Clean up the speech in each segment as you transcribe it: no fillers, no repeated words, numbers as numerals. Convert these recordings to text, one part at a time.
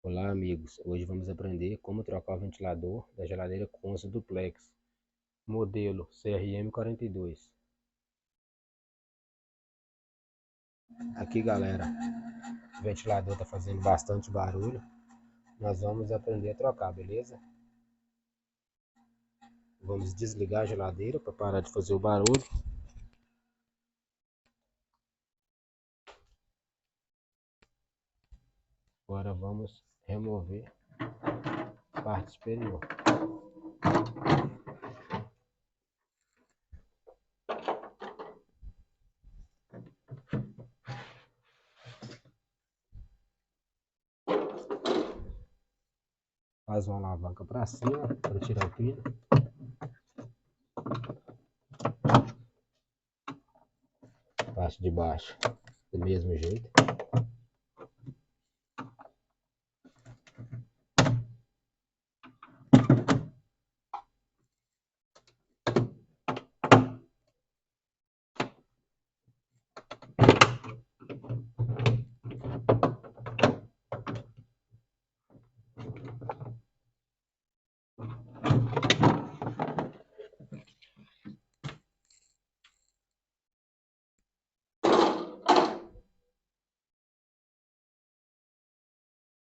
Olá amigos, hoje vamos aprender como trocar o ventilador da geladeira Consa Duplex, modelo CRM42. Aqui galera, o ventilador está fazendo bastante barulho, nós vamos aprender a trocar, beleza? Vamos desligar a geladeira para parar de fazer o barulho. Agora vamos remover a parte superior. Faz uma alavanca para cima para tirar o pino. Parte de baixo do mesmo jeito.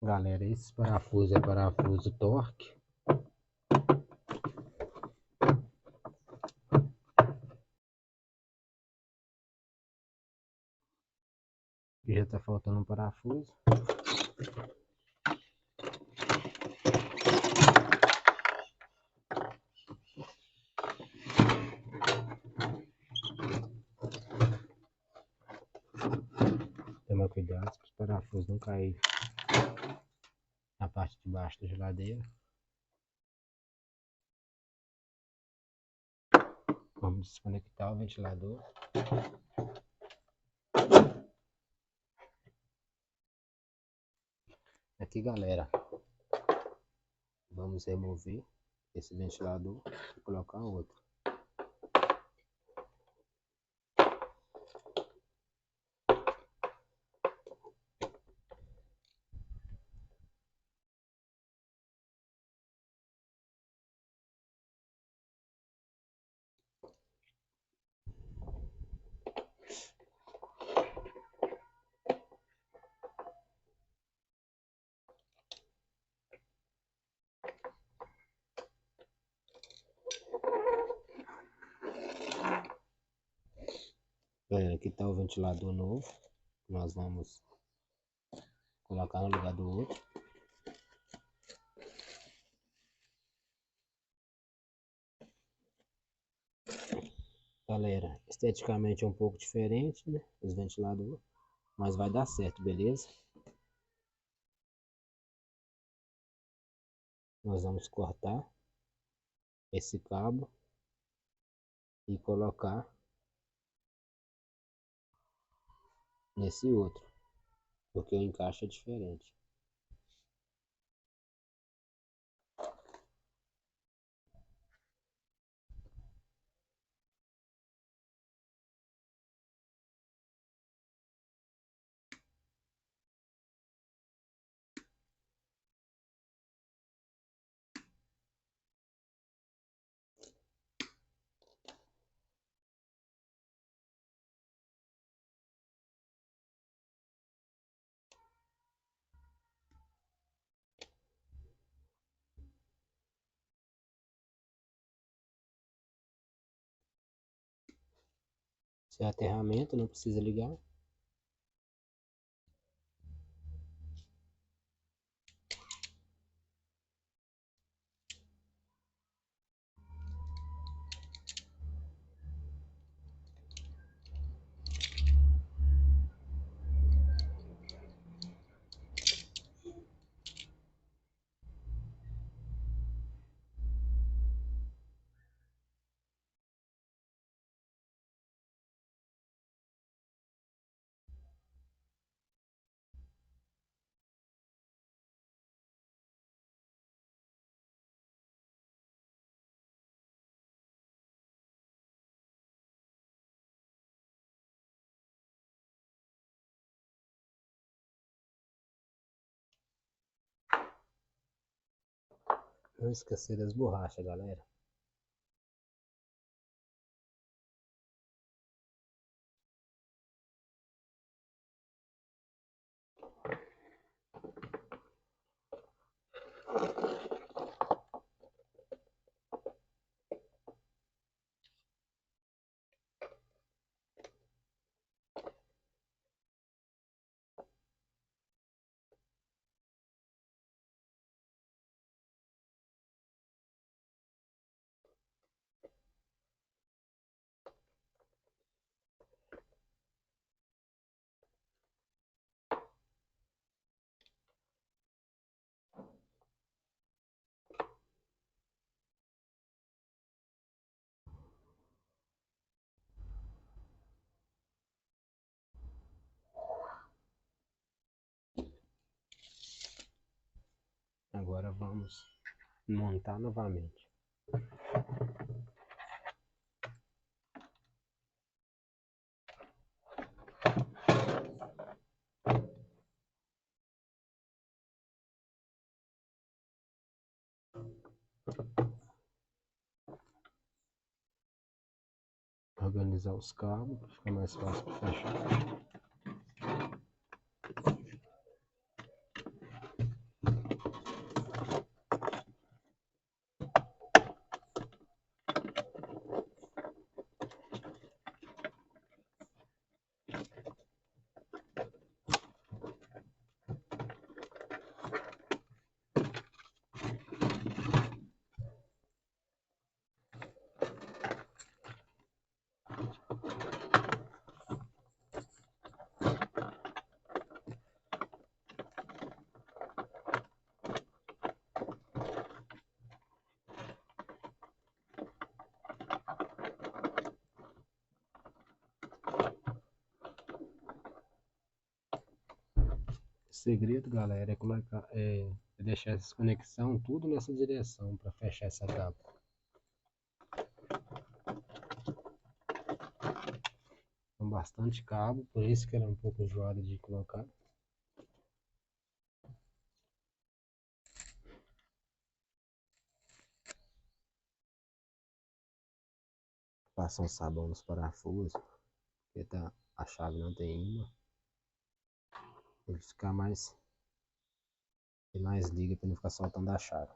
Galera, esse parafuso é parafuso Torque. E já tá faltando um parafuso. Toma cuidado para os parafusos não caírem na parte de baixo da geladeira. Vamos desconectar o ventilador. Aqui galera, vamos remover esse ventilador e colocar outro. Galera, aqui está o ventilador novo. Nós vamos colocar no lugar do outro. Galera, esteticamente é um pouco diferente, né? Os ventiladores, mas vai dar certo, beleza? Nós vamos cortar esse cabo e colocar nesse outro, porque o encaixe é diferente. Se é aterramento, não precisa ligar. Não esquecer das borrachas, galera. Agora vamos montar novamente. Organizar os cabos para ficar mais fácil para fechar. O segredo, galera, é deixar essa conexão tudo nessa direção para fechar essa tampa. Com bastante cabo, por isso que ela é um pouco enjoada de colocar. Passar um sabão nos parafusos, porque a chave não tem imã. Ele ficar mais liga para não ficar soltando a chave.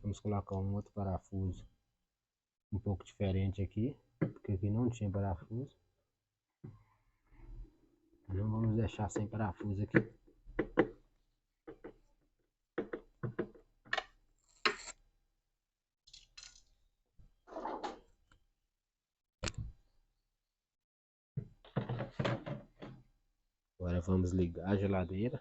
Vamos colocar um outro parafuso um pouco diferente aqui, porque aqui não tinha parafuso. Não vamos deixar sem parafuso aqui. Agora vamos ligar a geladeira.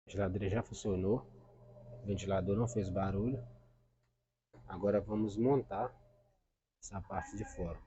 A geladeira já funcionou. O ventilador não fez barulho. Agora vamos montar essa parte de fora.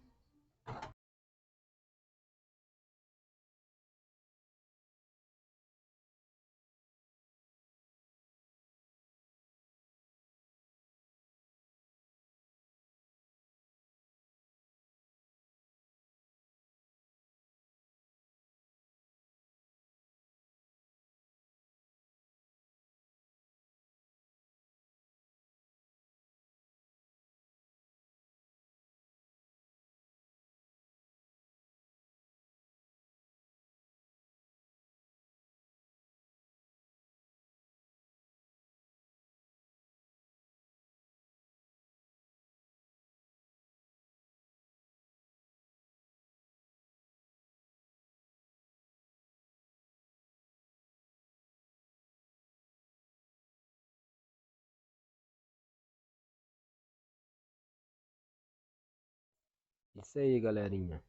Isso aí, galerinha.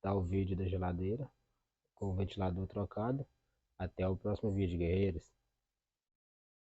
Tá o vídeo da geladeira com o ventilador trocado. Até o próximo vídeo, guerreiros.